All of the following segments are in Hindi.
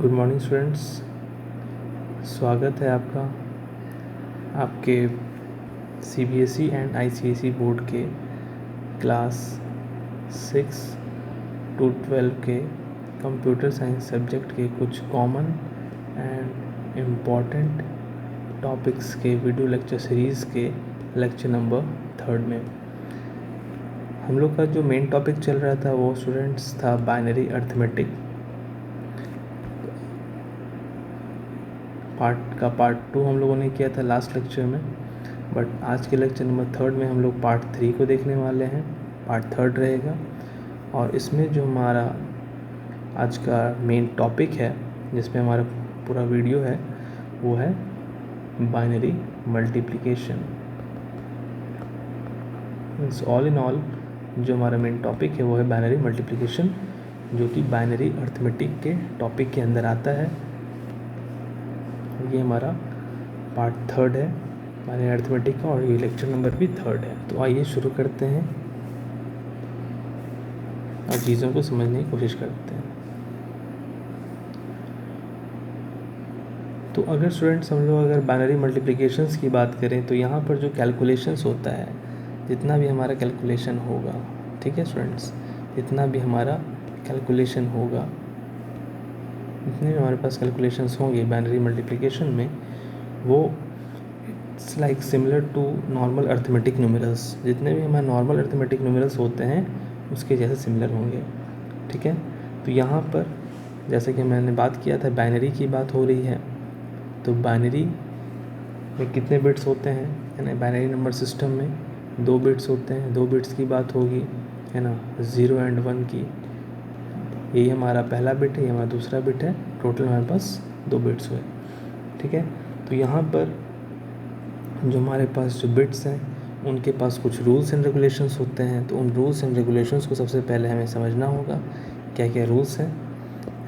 गुड मॉर्निंग स्टूडेंट्स, स्वागत है आपका आपके सीबीएसई एंड आईसीएसई बोर्ड के क्लास 6 to 12 के कंप्यूटर साइंस सब्जेक्ट के कुछ कॉमन एंड इम्पॉर्टेंट टॉपिक्स के वीडियो लेक्चर सीरीज़ के लेक्चर नंबर 3 में हम लोग का जो मेन टॉपिक चल रहा था वो स्टूडेंट्स था बाइनरी अर्थमेटिक पार्ट 2 हम लोगों ने किया था लास्ट लेक्चर में। बट आज के लेक्चर नंबर 3 में हम लोग पार्ट 3 को देखने वाले हैं। पार्ट 3 रहेगा और इसमें जो हमारा आज का मेन टॉपिक है जिसमें हमारा पूरा वीडियो है वो है binary multiplication. Means all in all जो हमारा मेन टॉपिक है वो है बाइनरी मल्टीप्लिकेशन, जो कि बाइनरी अर्थमेटिक के टॉपिक के अंदर आता है। ये हमारा पार्ट 3 है बाइनरी अर्थमेटिक का और ये लेक्चर नंबर भी 3 है। तो आइए शुरू करते हैं और चीज़ों को समझने की कोशिश करते हैं। तो अगर स्टूडेंट्स हम लोग अगर बाइनरी मल्टीप्लिकेशंस की बात करें तो यहाँ पर जो कैलकुलेशंस होता है, जितना भी हमारा कैलकुलेशन होगा, ठीक है स्टूडेंट्स, जितना भी हमारा कैलकुलेशन होगा, जितने भी हमारे पास कैलकुलेशंस होंगे बाइनरी मल्टीप्लिकेशन में, वो it's like similar to normal arithmetic numerals. जितने भी हमारे नॉर्मल अर्थमेटिक न्यूमेरल्स होते हैं उसके जैसे सिमिलर होंगे, ठीक है। तो यहाँ पर जैसे कि मैंने बात किया था बाइनरी की बात हो रही है, तो बाइनरी में कितने बिट्स होते हैं, है ना। बाइनरी नंबर सिस्टम में 2 बिट्स होते हैं, 2 बिट्स की बात होगी, है ना, 0 एंड 1 की। यही हमारा पहला बिट है, ये हमारा दूसरा बिट है, टोटल हमारे पास 2 बिट्स हुए, ठीक है। तो यहाँ पर जो हमारे पास जो बिट्स हैं उनके पास कुछ रूल्स एंड रेगुलेशंस होते हैं। तो उन रूल्स एंड रेगुलेशंस को सबसे पहले हमें समझना होगा क्या क्या रूल्स हैं,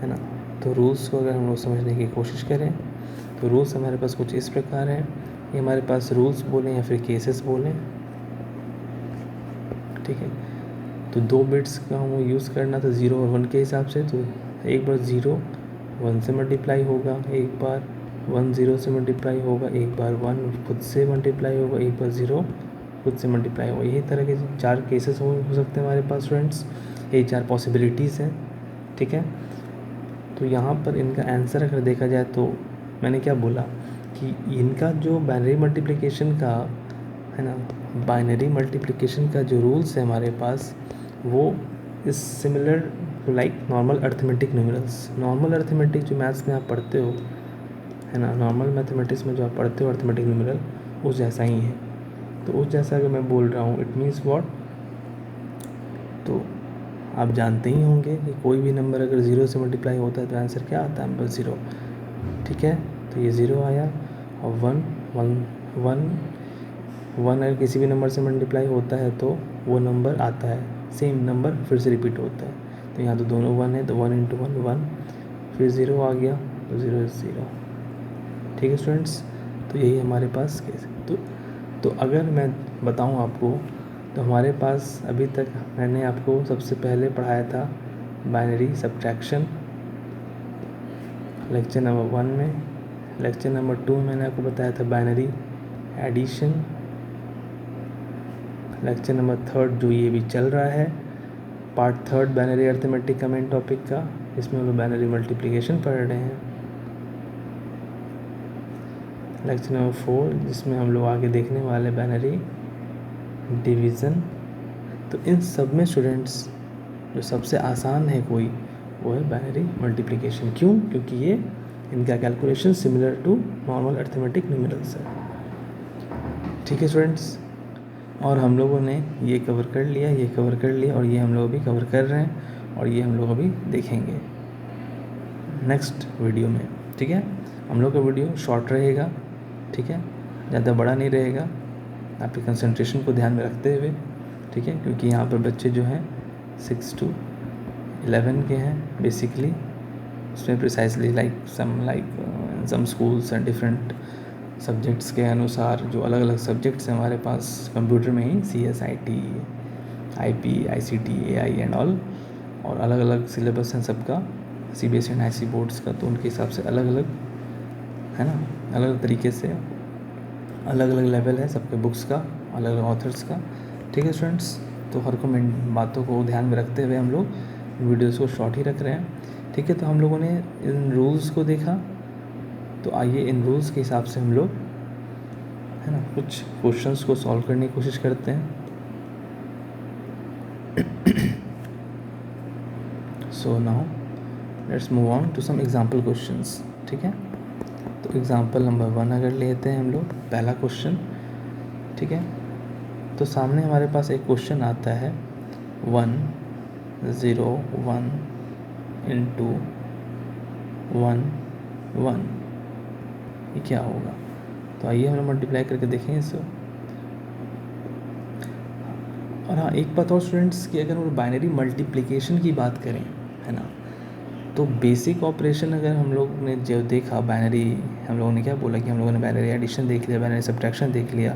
है ना। तो रूल्स को अगर हम लोग समझने की कोशिश करें तो रूल्स हमारे पास कुछ इस प्रकार हैं। ये हमारे पास रूल्स बोलें या फिर केसेस बोलें, ठीक है। तो 2 बिट्स का हम यूज़ करना था 0 और 1 के हिसाब से। तो एक बार 0 1 से मल्टीप्लाई होगा, एक बार 1 0 से मल्टीप्लाई होगा, एक बार 1 खुद से मल्टीप्लाई होगा, एक बार 0 खुद से मल्टीप्लाई होगा। यही तरह के 4 केसेस हो सकते हैं हमारे पास स्टूडेंट्स, यही 4 पॉसिबिलिटीज़ हैं, ठीक है। तो यहाँ पर इनका आंसर अगर देखा जाए तो मैंने क्या बोला कि इनका जो बाइनरी मल्टीप्लिकेशन का है ना, बाइनरी मल्टीप्लिकेशन का जो रूल्स है हमारे पास वो is similar to like normal arithmetic numerals. Normal arithmetic जो मैथ्स में आप पढ़ते हो, है ना, नॉर्मल मैथमेटिक्स में जो आप पढ़ते हो अर्थमेटिक न्यूमेरल, उस जैसा ही है। तो उस जैसा अगर मैं बोल रहा हूँ इट मीन्स व्हाट, तो आप जानते ही होंगे कि कोई भी नंबर अगर 0 से मल्टीप्लाई होता है तो आंसर क्या आता है, नंबर 0, ठीक है। तो ये 0 आया और 1 अगर किसी भी नंबर से मल्टीप्लाई होता है तो वो नंबर आता है, सेम नंबर फिर से रिपीट होता है। तो यहाँ तो दोनों 1 है, तो 1 × 1 1, फिर 0 आ गया तो 0 is 0, ठीक है स्टूडेंट्स। तो यही हमारे पास केस है। तो अगर मैं बताऊँ आपको तो हमारे पास अभी तक मैंने आपको सबसे पहले पढ़ाया था बाइनरी सब्ट्रैक्शन लेक्चर नंबर 1 में। लेक्चर नंबर 2 में मैंने आपको बताया था बाइनरी एडिशन। लेक्चर नंबर 3 जो ये भी चल रहा है, पार्ट 3 बाइनरी अर्थमेटिक का मेन टॉपिक का, इसमें हम लोग बाइनरी मल्टीप्लिकेशन पढ़ रहे हैं। लेक्चर नंबर 4 जिसमें हम लोग आगे देखने वाले बाइनरी डिवीज़न। तो इन सब में स्टूडेंट्स जो सबसे आसान है कोई, वो है बाइनरी मल्टीप्लिकेशन। क्यों? क्योंकि ये इनका calculation similar to normal arithmetic numerals है, ठीक है स्टूडेंट्स। और हम लोगों ने ये कवर कर लिया, ये कवर कर लिया, और ये हम लोग अभी कवर कर रहे हैं, और ये हम लोग अभी देखेंगे नेक्स्ट वीडियो में, ठीक है। हम लोग का वीडियो शॉर्ट रहेगा, ठीक है, ज़्यादा बड़ा नहीं रहेगा, आपके कंसंट्रेशन को ध्यान में रखते हुए, ठीक है। क्योंकि यहाँ पर बच्चे जो हैं 6 to 11 के हैं बेसिकली, उसमें precisely like some schools and different subjects के अनुसार जो अलग अलग सब्जेक्ट्स हैं हमारे पास कंप्यूटर में ही, CS IT IP ICT AI and all, और अलग अलग सिलेबस हैं सबका, CBSE एंड IC बोर्ड्स का, तो उनके हिसाब से अलग अलग है ना, अलग अलग तरीके से अलग अलग लेवल है सबके बुक्स का, अलग अलग ऑथर्स का। ठीक है स्टूडेंट्स, तो हर बातों को ध्यान में रखते हुए हम लोग वीडियोज़ को शॉर्ट ही रख रहे हैं। ठीक है, तो हम लोगों ने इन रूल्स को देखा, तो आइए इन रूल्स के हिसाब से हम लोग है ना कुछ क्वेश्चंस को सॉल्व करने की कोशिश करते हैं। So now let's move on to some example questions. ठीक है, तो एग्जाम्पल नंबर 1 अगर लेते हैं हम लोग, पहला क्वेश्चन। ठीक है, तो सामने हमारे पास एक क्वेश्चन आता है 1 0 1 इंटू 1 1, ये क्या होगा? तो आइए हम लोग मल्टीप्लाई करके देखें इसको। और हाँ, एक बात और स्टूडेंट्स कि अगर हम बाइनरी मल्टीप्लिकेशन की बात करें है ना, तो बेसिक ऑपरेशन अगर हम लोग ने जो देखा बाइनरी, हम लोगों ने क्या बोला कि हम लोगों ने बाइनरी एडिशन देख लिया, बाइनरी सब्ट्रैक्शन देख लिया,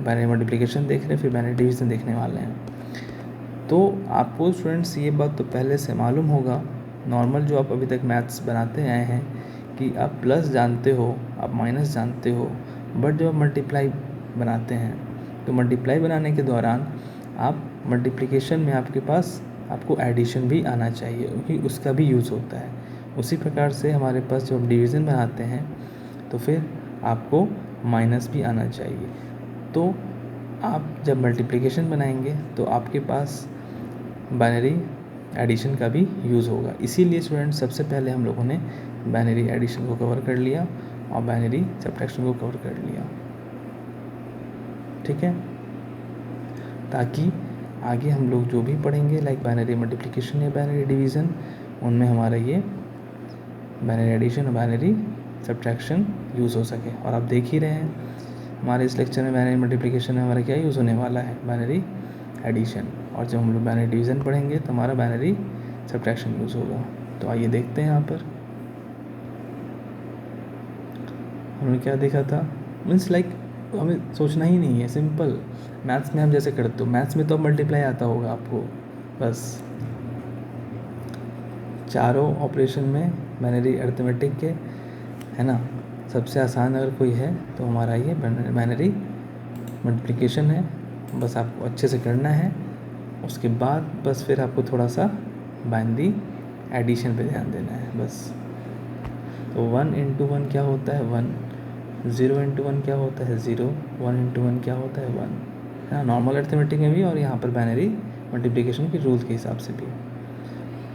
बाइनरी मल्टीप्लिकेशन देख रहे हैं, फिर बाइनरी डिवीजन देखने वाले हैं। तो आपको स्टूडेंट्स ये बात तो पहले से मालूम होगा, नॉर्मल जो आप अभी तक मैथ्स बनाते आए हैं, कि आप प्लस जानते हो, आप माइनस जानते हो, बट जब आप मल्टीप्लाई बनाते हैं तो मल्टीप्लाई बनाने के दौरान आप मल्टीप्लिकेशन में आपके पास आपको एडिशन भी आना चाहिए, क्योंकि उसका भी यूज़ होता है। उसी प्रकार से हमारे पास जब डिवीज़न बनाते हैं तो फिर आपको माइनस भी आना चाहिए। तो आप जब मल्टीप्लिकेशन बनाएंगे तो आपके पास बाइनरी एडिशन का भी यूज़ होगा। इसीलिए स्टूडेंट सबसे पहले हम लोगों ने बाइनरी एडिशन को कवर कर लिया और बाइनरी सब्ट्रैक्शन को कवर कर लिया। ठीक है, ताकि आगे हम लोग जो भी पढ़ेंगे लाइक बाइनरी मल्टीप्लिकेशन या बाइनरी डिवीज़न, उनमें हमारा ये बाइनरी एडिशन और बाइनरी सब्ट्रैक्शन यूज़ हो सके। और आप देख ही रहे हैं हमारे इस लेक्चर में बाइनरी मल्टीप्लिकेशन में हमारा क्या यूज़ होने वाला है, बाइनरी एडिशन। और जब हम लोग बाइनरी डिवीज़न पढ़ेंगे तो हमारा बाइनरी सब्ट्रैक्शन यूज़ होगा। तो आइए देखते हैं यहाँ पर हमने क्या देखा था। मीन्स लाइक हमें सोचना ही नहीं है, सिंपल मैथ्स में हम जैसे करते हो, मैथ्स में तो अब मल्टीप्लाई आता होगा आपको, बस चारों ऑपरेशन में बाइनरी अरिथमेटिक के है ना, सबसे आसान अगर कोई है तो हमारा ये बाइनरी मल्टीप्लिकेशन है। बस आपको अच्छे से करना है, उसके बाद बस फिर आपको थोड़ा सा बाइनरी एडिशन पे ध्यान देना है बस। तो 1 इंटू 1 क्या होता है 1, 0 इंटू 1 क्या होता है 0, 1 इंटू 1 क्या होता है 1, है ना, नॉर्मल अरिथमेटिक में भी और यहाँ पर बाइनरी मल्टीप्लिकेशन के रूल के हिसाब से भी।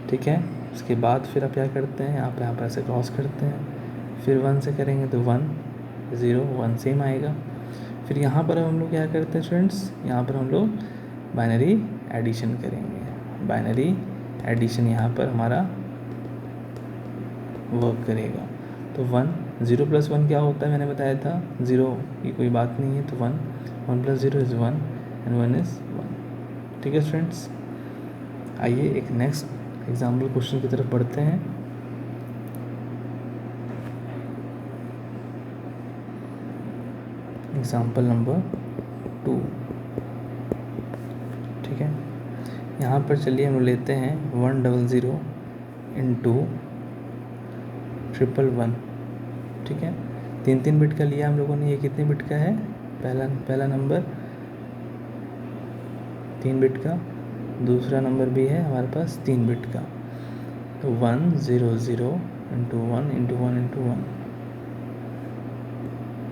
ठीक है, उसके बाद फिर आप क्या करते हैं, यहाँ पर ऐसे क्रॉस करते हैं, फिर 1 से करेंगे तो 1 0 1 सेम आएगा। फिर यहाँ पर हम लोग क्या करते हैं स्टूडेंट्स, यहाँ पर हम लोग बाइनरी एडिशन करेंगे। बाइनरी एडिशन यहाँ पर हमारा वर्क करेगा। तो 1 0 प्लस 1 क्या होता है, मैंने बताया था 0 की कोई बात नहीं है, तो 1 1 प्लस 0 इज़ 1 एंड 1 इज़ 1। ठीक है स्टूडेंट्स, आइए एक नेक्स्ट एग्जाम्पल क्वेश्चन की तरफ बढ़ते हैं। Example number 2। ठीक है, यहाँ पर चलिए हम लेते हैं 100 इंटू 111। ठीक है, 3 बिट का लिया हम लोगों ने। ये कितने बिट का है, पहला नंबर 3 बिट का, दूसरा नंबर भी है हमारे पास 3 बिट का। तो 100 इंटू 1 इंटू 1 इंटू 1।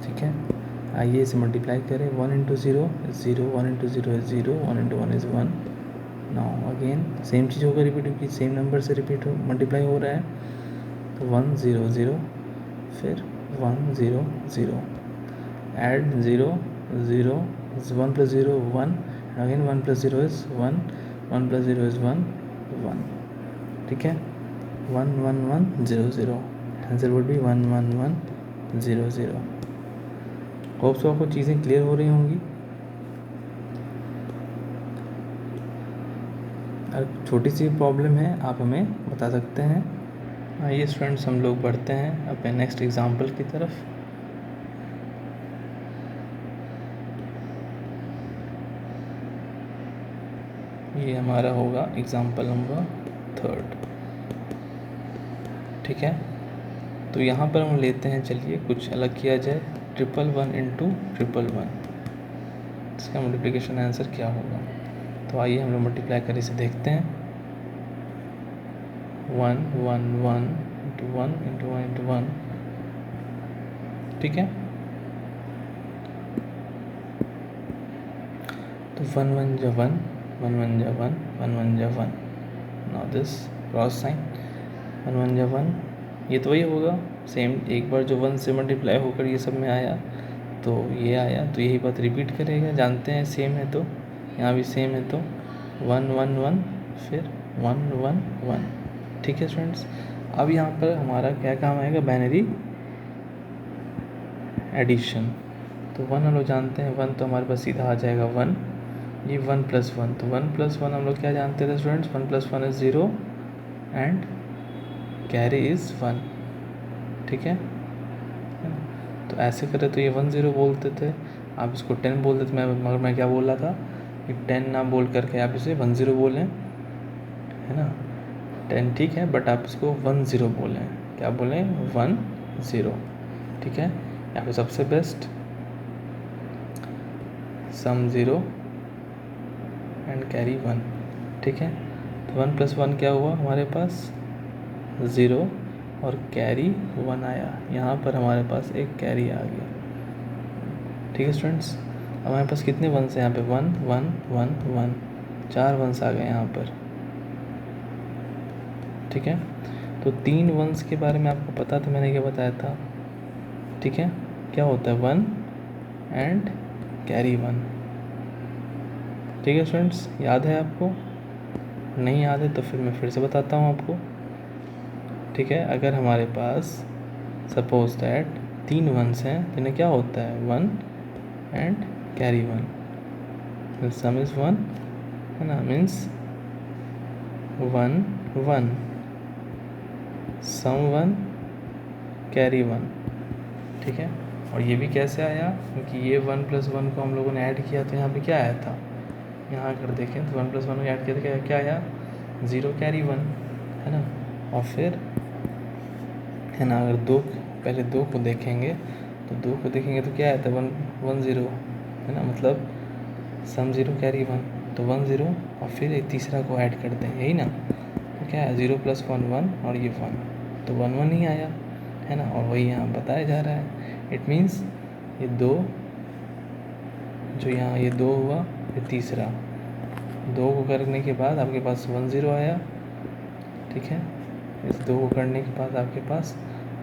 ठीक है, आइए इसे मल्टीप्लाई करें। 1 into 0 0, 1 into 0 is 0, 1 into 1 is 1। Now again same चीज़ होगा रिपीट, क्योंकि सेम नंबर से रिपीट हो मल्टीप्लाई हो रहा है। तो 1 0 0, फिर 1 0 0, add 0 0, 1 plus 0 1, again 1 plus 0 is 1, 1 plus 0 is 1 1। ठीक है, 1 1 1 0 0, answer would be 1 1 1 0 0। Hope so आपको चीज़ें क्लियर हो रही होंगी। अगर छोटी सी प्रॉब्लम है आप हमें बता सकते हैं। आइए स्टूडेंट्स हम लोग बढ़ते हैं अपने नेक्स्ट एग्जाम्पल की तरफ। ये हमारा होगा एग्जाम्पल नंबर 3। ठीक है। तो यहाँ पर हम लेते हैं, चलिए कुछ अलग किया जाए, 111 इंटू 111, इसका मल्टीप्लिकेशन आंसर क्या होगा। तो आइए हम लोग मल्टीप्लाई कर इसे देखते हैं। 1 1 1 इंटू 1 इंटू 1 इंटू 1, ठीक है। तो 1 1 जा 1, 1 1 जा 1, 1 1 जा 1, नाउ दिस क्रॉस साइन, 1 1 जा 1, ये तो वही होगा सेम। एक बार जो 1 से मल्टीप्लाई होकर ये सब में आया तो ये आया, तो यही बात रिपीट करेगा, जानते हैं सेम है तो यहाँ भी सेम है, तो 1 1 1 फिर 1 1 1, ठीक है स्टूडेंट्स। अब यहाँ पर हमारा क्या काम आएगा, बाइनरी एडिशन। तो 1 हम लोग जानते हैं, 1 तो हमारे पास सीधा आ जाएगा 1, ये 1 + 1, तो 1 + 1 हम लोग क्या जानते थे students, 1 + 1 is 0 and carry is 1, ठीक है। तो ऐसे करें तो ये 1 0 बोलते थे, आप इसको 10 बोलते थे, मगर मैं क्या बोल रहा था कि 10 ना बोल करके आप इसे 1 0 बोलें, है ना। 10 ठीक है, बट आप इसको 1 0 बोलें, क्या बोलें, 1 0, ठीक है। यहाँ पे सबसे बेस्ट सम 0 एंड कैरी 1, ठीक है। तो 1 + 1 क्या हुआ हमारे पास, 0 और कैरी 1 आया, यहाँ पर हमारे पास एक कैरी आ गया, ठीक है स्टूडेंट्स। अब हमारे पास कितने वंस हैं यहाँ पे, 1 1 1 1, 4 वंस आ गए यहाँ पर, ठीक है। तो 3 वंस के बारे में आपको पता था, मैंने क्या बताया था, ठीक है। क्या होता है, 1 एंड कैरी 1, ठीक है स्टूडेंट्स। याद है आपको, नहीं याद है तो फिर मैं फिर से बताता हूँ आपको, ठीक है। अगर हमारे पास सपोज दैट 3 वंस हैं तो इन्हें क्या होता है, 1 एंड कैरी 1, सम इज़ 1, है ना, मीन्स 1 1, सम 1 कैरी 1, ठीक है। और ये भी कैसे आया, क्योंकि ये 1 + 1 को हम लोगों ने ऐड किया, तो यहाँ पे क्या आया था, यहाँ अगर देखें तो 1 + 1 को ऐड किया तो क्या आया, 0 कैरी 1, है ना। और फिर है ना, अगर पहले 2 को देखेंगे तो 2 को देखेंगे तो क्या आया था, 1 1 0, है ना, मतलब सम 0 कैरी 1, तो 1 0 और फिर एक तीसरा को ऐड कर दें, यही ना। तो क्या है, 0 + 1 1 और ये 1, तो 1 1 ही आया, है ना। और वही यहाँ बताया जा रहा है, इट मीन्स ये 2 जो यहाँ ये 2 हुआ, ये तीसरा 2 को करने के बाद आपके पास 1 0 आया, ठीक है। इस 2 को करने के बाद आपके पास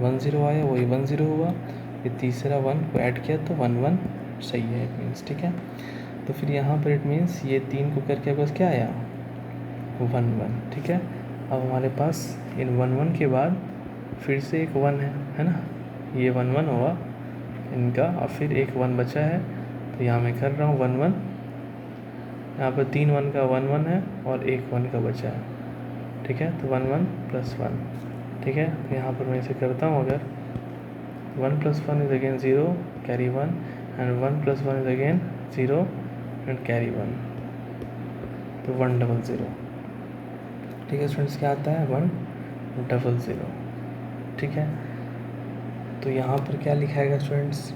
1 0 आया, वही 1 0 हुआ, ये तीसरा 1 को ऐड किया तो 1 1 सही है, इट मीन्स, ठीक है। तो फिर यहाँ पर इट मीन्स ये 3 को करके आपके पास क्या आया, 1 1, ठीक है। अब हमारे पास इन 1 1 के बाद फिर से एक 1 है ना, ये 1 1 हुआ इनका, और फिर एक 1 बचा है, तो यहाँ मैं कर रहा हूँ 1 1, यहाँ पर 3 1 का 1 1 है और एक 1 का बचा है, ठीक है। तो 1 1 + 1, ठीक है। तो यहाँ पर मैं इसे करता हूँ, अगर 1 + 1 is again 0 carry 1 and 1 + 1 is again 0 and carry 1, तो 1 0 0, ठीक है स्टूडेंट्स। क्या आता है, 1 0 0, ठीक है। तो यहाँ पर क्या लिखाएगा स्टूडेंट्स,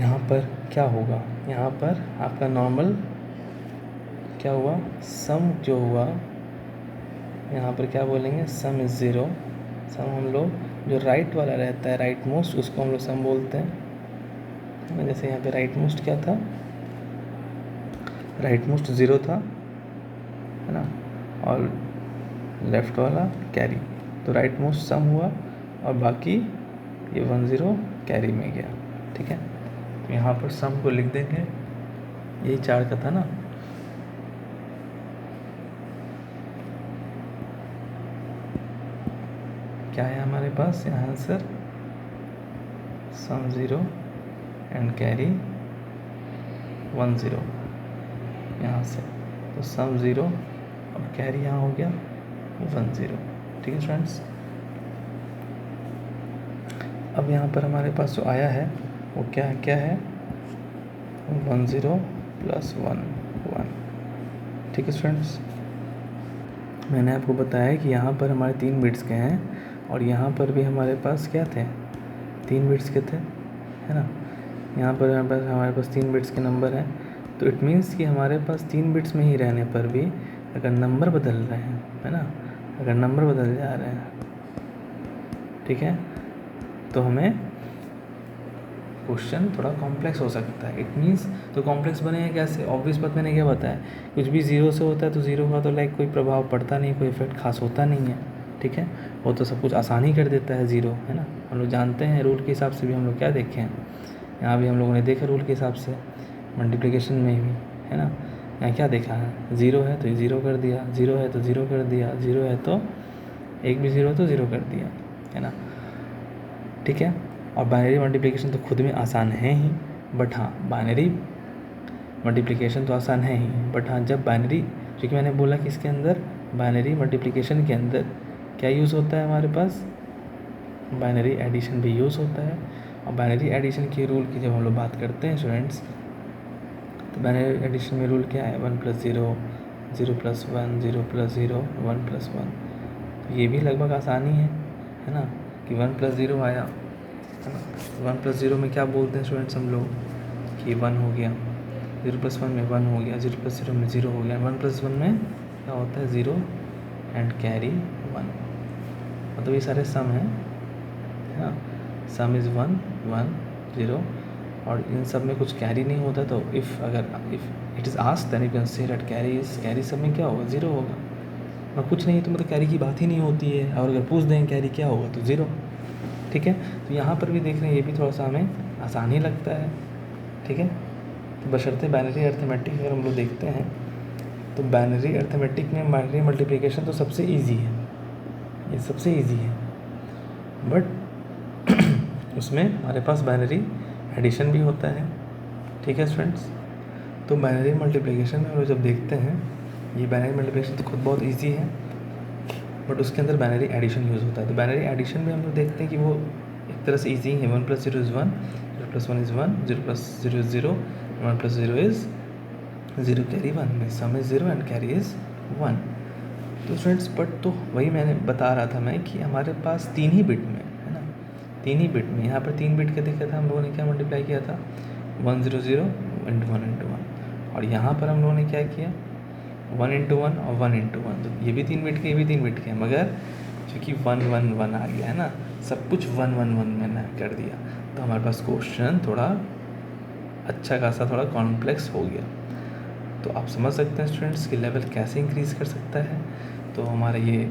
यहाँ पर क्या होगा, यहाँ पर आपका नॉर्मल क्या हुआ, सम जो हुआ, यहाँ पर क्या बोलेंगे, सम इज़ 0, सम हम लोग जो राइट वाला रहता है, राइट मोस्ट, उसको हम लोग सम बोलते हैं। जैसे यहाँ पे राइट मोस्ट क्या था, राइट मोस्ट 0 था, है ना, और लेफ़्ट वाला कैरी, तो राइट मोस्ट सम हुआ और बाकी ये 1 0 कैरी में गया, ठीक है। तो यहाँ पर सम को लिख देंगे, यही 4 का था ना, क्या है हमारे पास यहाँ आंसर, सम 0 एंड कैरी 1 0 यहाँ से, तो सम 0 अब कैरी यहाँ हो गया 1 0, ठीक है स्टूडेंट्स। अब यहाँ पर हमारे पास जो आया है वो क्या है 1 0 + 1 1, ठीक है स्टूडेंट्स। मैंने आपको बताया कि यहाँ पर हमारे 3 बिट्स के हैं और यहाँ पर भी हमारे पास क्या थे, 3 बिट्स के थे, है ना। यहाँ पर हमारे पास 3 बिट्स के नंबर हैं, तो इट मीन्स कि हमारे पास 3 बिट्स में ही रहने पर भी अगर नंबर बदल रहे हैं, है ना, अगर नंबर बदल जा रहे हैं, ठीक है, तो हमें क्वेश्चन थोड़ा कॉम्प्लेक्स हो सकता है। इट मीन्स तो कॉम्प्लेक्स बनेगा कैसे, ऑब्वियस बात मैंने क्या बताया, कुछ भी ज़ीरो से होता है तो ज़ीरो का तो लाइक कोई प्रभाव पड़ता नहीं, कोई इफेक्ट खास होता नहीं है, ठीक है, वो तो सब कुछ आसान ही कर देता है ज़ीरो, है ना। हम लोग जानते हैं रूल के हिसाब से भी, हम लोग क्या देखे हैं, यहाँ भी हम लोगों ने देखा रूल के हिसाब से मल्टीप्लिकेशन में भी, है ना। यहाँ क्या देखा है, ज़ीरो है तो ज़ीरो कर दिया, ज़ीरो है तो ज़ीरो कर दिया, ज़ीरो है तो एक भी ज़ीरो तो ज़ीरो कर दिया, है ना, ठीक है। और बाइनरी मल्टीप्लिकेशन तो खुद में आसान है ही, बट हाँ बाइनरी मल्टीप्लिकेशन तो आसान है ही, बट हाँ जब बाइनरी, क्योंकि मैंने बोला कि इसके अंदर बाइनरी मल्टीप्लिकेशन के अंदर क्या यूज़ होता है हमारे पास, बाइनरी एडिशन भी यूज़ होता है। और बाइनरी एडिशन के रूल की जब हम लोग बात करते हैं स्टूडेंट्स, तो बाइनरी एडिशन में रूल क्या है, 1 + 0, 0 + 1, 0 + 0, 1 + 1। तो ये भी लगभग आसानी है ना, कि 1 + 0 आया, है ना। 1 + 0 में क्या बोलते हैं स्टूडेंट्स हम लोग, कि 1 हो गया, 0 + 1 में 1 हो गया, 0 + 0 में 0 हो गया, 1 + 1 में क्या होता है, 0 एंड कैरी 1, मतलब ये सारे सम हैं, है ना। सम इज़ 1 1 0, और इन सब में कुछ कैरी नहीं होता, तो if it is asked then you can say that carry सब में क्या होगा, 0 होगा, और कुछ नहीं है तो मतलब कैरी की बात ही नहीं होती है, और अगर पूछ दें कैरी क्या होगा तो 0, ठीक है। तो यहाँ पर भी देख रहे हैं, ये भी थोड़ा सा हमें आसान ही लगता है, ठीक है। तो बशर्ते बाइनरी अर्थमेटिक अगर हम लोग देखते हैं, तो बाइनरी अर्थमेटिक में बाइनरी मल्टीप्लिकेशन तो सबसे ईजी है, ये सबसे ईजी है, बट उसमें हमारे पास बाइनरी एडिशन भी होता है, ठीक है स्टूडेंट्स। तो बाइनरी मल्टीप्लिकेशन में हम लोग जब देखते हैं, ये बाइनरी मल्टीप्लिकेशन तो खुद बहुत ईजी है, बट उसके अंदर बाइनरी एडिशन यूज़ होता है। तो बाइनरी एडिशन में हम लोग देखते हैं कि वो एक तरह से ईजी है, 1 + 0 = 1, 0 + 1 = 1, 0 + 0 = 0, 1 + 0 is 0 कैरी 1, में सम इज़ 0 एंड कैरी इज़ 1। तो स्टूडेंट्स बट तो वही मैंने बता रहा था मैं कि हमारे पास 3 ही बिट में, है ना, 3 ही बिट में, यहाँ पर 3 बिट का देखा था हम लोगों ने, क्या मल्टीप्लाई किया था, 1 0 0 × 1 × 1, और यहाँ पर हम लोगों ने क्या किया, 1 × 1 और 1 × 1, तो ये भी 3 बिट के, ये भी 3 बिट के हैं, मगर क्योंकि 1 1 1 आ गया है ना, सब कुछ 1 1 1 मैंने कर दिया, तो हमारे पास क्वेश्चन थोड़ा अच्छा खासा थोड़ा कॉम्प्लेक्स हो गया। तो आप समझ सकते हैं स्टूडेंट्स कि लेवल कैसे इंक्रीज़ कर सकता है। तो हमारा ये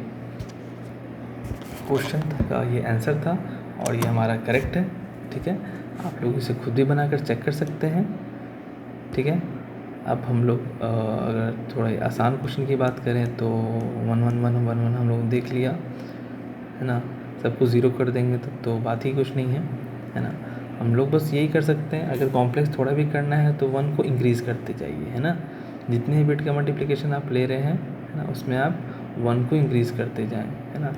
क्वेश्चन का ये आंसर था, और ये हमारा करेक्ट है, ठीक है। आप लोग इसे खुद भी बनाकर चेक कर सकते हैं, ठीक है। अब हम लोग अगर थोड़ा आसान क्वेश्चन की बात करें तो 1 1 1 1 1 हम लोग देख लिया, है ना, सबको 0 कर देंगे तब तो बात ही कुछ नहीं है ना। हम लोग बस यही कर सकते हैं, अगर कॉम्प्लेक्स थोड़ा भी करना है तो 1 को इंक्रीज़ करते जाइए, है ना, जितने ही बिट का मल्टीप्लिकेशन आप ले रहे हैं, है ना, उसमें आप 1 को इंक्रीज़ करते जाएँ, है ना,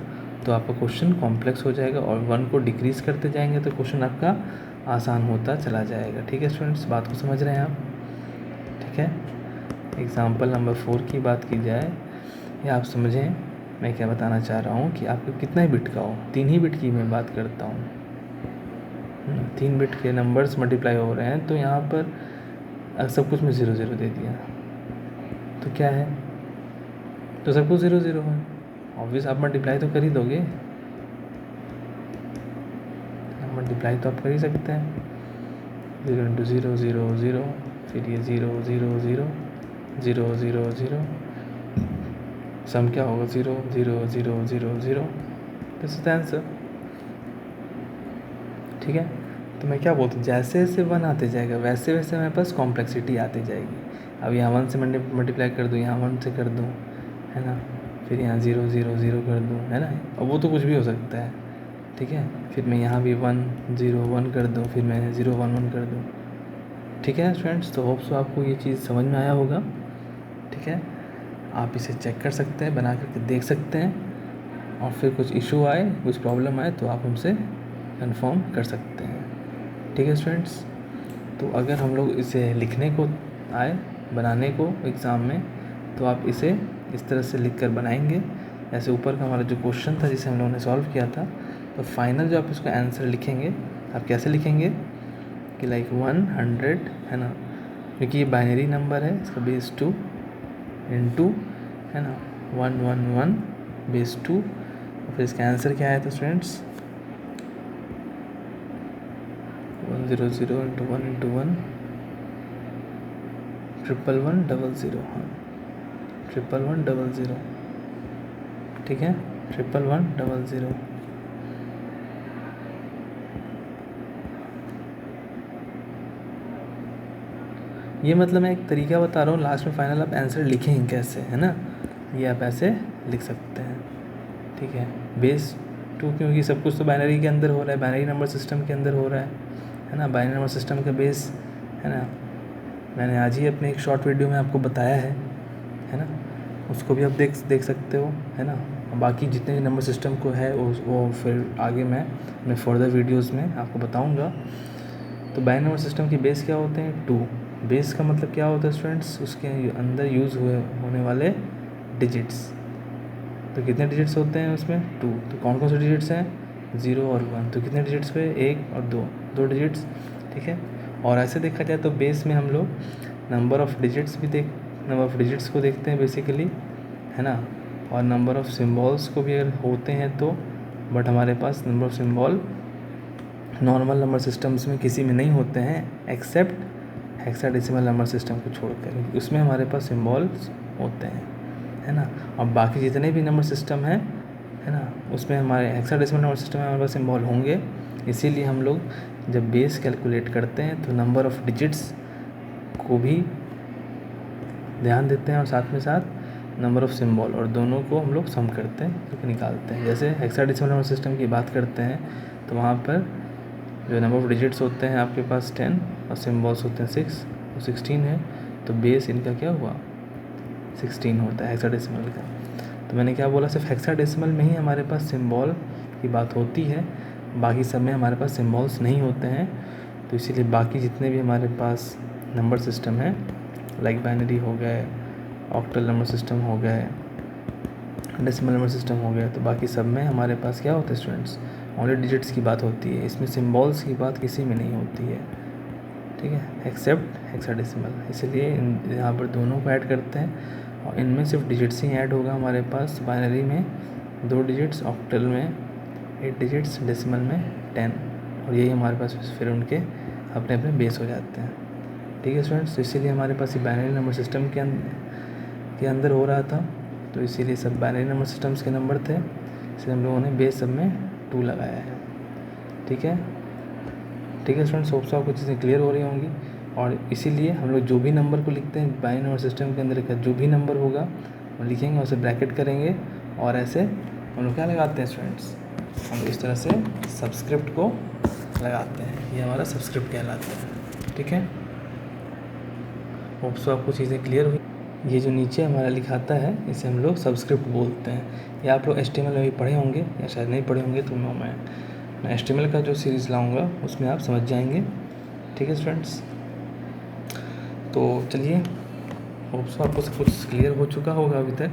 तो आपका क्वेश्चन कॉम्प्लेक्स हो जाएगा, और 1 को डिक्रीज़ करते जाएंगे तो क्वेश्चन आपका आसान होता चला जाएगा, ठीक है स्टूडेंट्स, बात को समझ रहे हैं आप, ठीक है। एग्ज़ाम्पल नंबर 4 की बात की जाए, या आप समझें मैं क्या बताना चाह रहा हूँ, कि आपको कितना ही बिट का हो, 3 ही बिट की मैं बात करता हूँ, 3 बिट के नंबर्स मल्टीप्लाई हो रहे हैं, तो यहाँ पर सब कुछ में 0 0 दे दिया, तो क्या है, तो सब कुछ 0 0 है, ऑब्वियस आप मल्टीप्लाई तो कर ही दोगे, मल्टीप्लाई तो आप कर ही सकते हैं, 0 × 0 0 0, फिर ये 0 0 0 0 0 0, सम क्या होगा, 0 0 0 0 0, दिस इज द आंसर, ठीक है। तो मैं क्या बोलता हूँ, जैसे जैसे 1 आते जाएगा वैसे वैसे मेरे पास कॉम्प्लेक्सिटी आती जाएगी। अब यहाँ 1 से मल्टीप्लाई कर दूँ, यहाँ 1 से कर दूँ, है ना, फिर यहाँ 0 0 0 कर दूँ, है ना, और वो तो कुछ भी हो सकता है, ठीक है। फिर मैं यहाँ भी 1 0 1 कर दूँ, फिर मैं 0 1 1 कर दूँ, ठीक है स्टूडेंट्स। तो होप सो आपको ये चीज़ समझ में आया होगा, ठीक है। आप इसे चेक कर सकते हैं, बना करके देख सकते हैं, और फिर कुछ इशू आए, कुछ प्रॉब्लम आए तो आप हमसे कन्फर्म कर सकते हैं, ठीक है स्टूडेंट्स। तो अगर हम लोग इसे लिखने को आए, बनाने को एग्ज़ाम में, तो आप इसे इस तरह से लिख कर बनाएंगे। ऐसे ऊपर का हमारा जो क्वेश्चन था जिसे हम लोगों ने सॉल्व किया था, तो फाइनल जो आप इसका आंसर लिखेंगे, आप कैसे लिखेंगे कि लाइक 100 है ना, क्योंकि ये बाइनरी नंबर है, इसका बेस 2 इंटू है ना 111 बेस 2, और फिर इसका आंसर क्या आया था स्टूडेंट्स 100 इंटू 1 इंटू 1 11100, हाँ 11100, ठीक है 11100। ये मतलब मैं एक तरीका बता रहा हूँ, लास्ट में फाइनल आप आंसर लिखेंगे कैसे, है ना, ये आप ऐसे लिख सकते हैं, ठीक है। बेस 2 क्योंकि सब कुछ तो बाइनरी के अंदर हो रहा है, बाइनरी नंबर सिस्टम के अंदर हो रहा है ना, बाइनरी नंबर सिस्टम का बेस है ना, मैंने आज ही अपने एक शॉर्ट वीडियो में आपको बताया है ना, उसको भी आप देख सकते हो, है ना। बाकी जितने भी नंबर सिस्टम को है वो फिर आगे मैं फर्दर वीडियोस में आपको बताऊंगा। तो बाइनरी नंबर सिस्टम की बेस क्या होते हैं 2, बेस का मतलब क्या होता है स्टूडेंट्स, उसके अंदर यूज़ होने वाले डिजिट्स। तो कितने डिजिट्स होते हैं उसमें 2, तो कौन कौन से डिजिट्स हैं 0 और 1, तो कितने डिजिट्स पे 1 और 2 डिजिट्स, ठीक है। और ऐसे देखा जाए तो बेस में हम लोग नंबर ऑफ़ डिजिट्स को देखते हैं बेसिकली, है ना, और नंबर ऑफ़ सिम्बॉल्स को भी अगर होते हैं तो, बट हमारे पास number of symbol normal number systems में किसी में नहीं होते हैं एक्सेप्ट हेक्साडेसिमल नंबर सिस्टम को छोड़कर, उसमें हमारे पास सिम्बॉल्स होते हैं, है ना। और बाकी जितने भी नंबर सिस्टम हैं, है ना, उसमें हमारे हेक्साडेसिमल नंबर सिस्टम में हमारे पास सिम्बॉल होंगे। इसीलिए हम लोग जब बेस कैलकुलेट करते हैं तो नंबर ऑफ़ डिजिट्स को भी ध्यान देते हैं और साथ में साथ नंबर ऑफ़ सिम्बॉल, और दोनों को हम लोग सम करते हैं, तो निकालते हैं। जैसे हेक्साडेसिमल नंबर सिस्टम की बात करते हैं तो वहाँ पर जो नंबर ऑफ़ डिजिट्स होते हैं आपके पास 10 और सिम्बॉल्स होते हैं 6 और 16 है, तो बेस इनका क्या हुआ 16 होता है हेक्साडेसिमल का। तो मैंने क्या बोला, सिर्फ हेक्साडेसिमल में ही हमारे पास सिम्बॉल की बात होती है, बाकी सब में हमारे पास सिम्बॉल्स नहीं होते हैं। तो इसीलिए बाकी जितने भी हमारे पास नंबर सिस्टम है, लाइक बाइनरी हो गए, ऑक्टल नंबर सिस्टम हो गए, डेसिमल नंबर सिस्टम हो गया, तो बाकी सब में हमारे पास क्या होता है स्टूडेंट्स, ओनली डिजिट्स की बात होती है, इसमें सिम्बॉल्स की बात किसी में नहीं होती है, ठीक है, एक्सेप्ट हेक्साडेसिमल। इसलिए यहाँ पर दोनों को ऐड करते हैं और इनमें सिर्फ डिजिट्स ही ऐड होगा हमारे पास, बाइनरी में 2 डिजिट्स, ऑक्टल में 8 डिजिट्स, डेसिमल में 10, और यही हमारे पास फिर उनके अपने अपने बेस हो जाते हैं, ठीक है स्टूडेंट्स। तो इसीलिए हमारे पास ये बाइनरी नंबर सिस्टम के अंदर हो रहा था, तो इसीलिए सब बाइनरी नंबर सिस्टम्स के नंबर थे, इसलिए हम लोगों ने बेस सब में 2 लगाया है, ठीक है स्टूडेंट्स। होप सो आपको चीज़ें क्लियर हो रही होंगी। और इसीलिए हम लोग जो भी नंबर को लिखते हैं बाइनरी नंबर सिस्टम के अंदर का जो भी नंबर होगा वो लिखेंगे, उसे ब्रैकेट करेंगे, और ऐसे हम लोग क्या लगाते हैं स्टूडेंट्स, हम लोग इस तरह से सबस्क्रिप्ट को लगाते हैं, ये हमारा सबस्क्रिप्ट कहलाता है, ठीक है। होप सो आपको चीज़ें क्लियर हुई। ये जो नीचे हमारा लिखाता है इसे हम लोग सबस्क्रिप्ट बोलते हैं। ये आप लोग HTML में भी पढ़े होंगे या शायद नहीं पढ़े होंगे, तो मैं HTML का जो सीरीज़ लाऊंगा उसमें आप समझ जाएंगे, ठीक है स्टूडेंट्स। तो चलिए, होप सो आपको सब कुछ क्लियर हो चुका होगा अभी तक।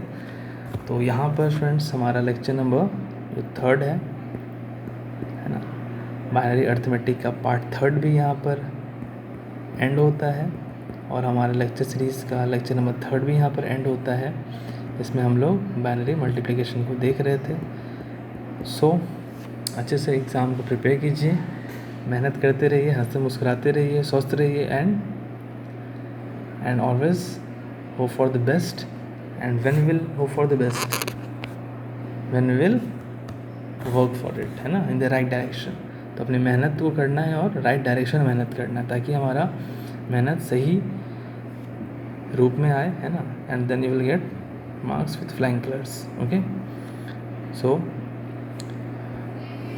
तो यहाँ पर स्टूडेंट्स हमारा लेक्चर नंबर जो 3 है ना, बाइनरी अर्थमेटिक का पार्ट 3 भी यहाँ पर एंड होता है, और हमारे लेक्चर सीरीज़ का लेक्चर नंबर 3 भी यहाँ पर एंड होता है। इसमें हम लोग बाइनरी मल्टीप्लिकेशन को देख रहे थे। सो अच्छे से एग्ज़ाम को प्रिपेयर कीजिए, मेहनत करते रहिए, हंसते मुस्कुराते रहिए, स्वस्थ रहिए, and always hope for the best. And when will hope for the best, when will work for it, है ना, इन द राइट डायरेक्शन। तो अपनी मेहनत को करना है और राइट डायरेक्शन में मेहनत करना है, ताकि हमारा मेहनत सही रूप में आए, है ना, and then you will get marks with flying colours, okay. So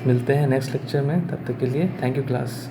मिलते हैं नेक्स्ट लेक्चर में, तब तक के लिए थैंक यू क्लास।